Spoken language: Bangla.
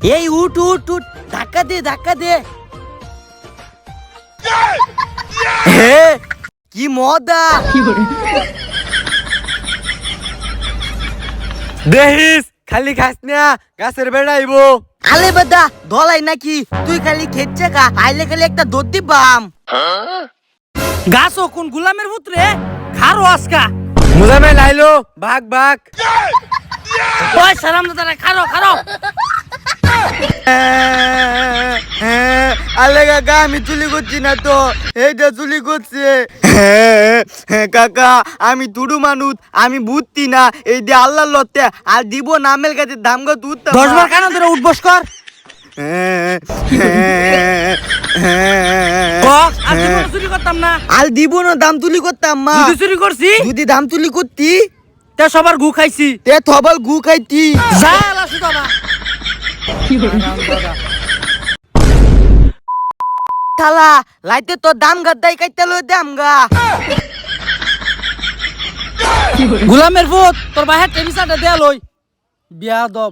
এই উঠ উঠ উঠ, ধাক্কা দে ধাক্কা দে। হে কি মজা। দেখিস খালি খাস না, গাছের বেড়াইব। আলে বেদা ধলাই নাকি, তুই খালি খেচ্ছে খা, আইলে খালি একটা দৌড় দিবাম। গাছ ও কোন গুলামের পুত্রে খারো আজকা। মুজামে লাইলো ভাগ ভাগ। ওই সালাম দাদা খারো খারো। আলে কাকা আমি চুলি করছি না তো, এইটা চুলি করছে। কাকা আমি তুড়ু মানুষ, আমি বুঝতি না এই যে আল্লাহ লতে আর দিব নামের কাছে দাম গো তুই 10 বার কান ধরে উঠবস কর। আর জীবনে চুরি করতাম না। আর দিব না দাম তুলি করতাম মা, যদি চুরি করছি যদি দাম তুলি করতি তে সবার গু খাইছি। তে থবল গু খাইতি। যা আলা সুদাবা। থালা লাইতে তো দাম গাদ্দাই কাইতে লই দাম গা। গুলামের পুত তোর বাহের টেবিসাটা দেয়া লই বিয়া দব।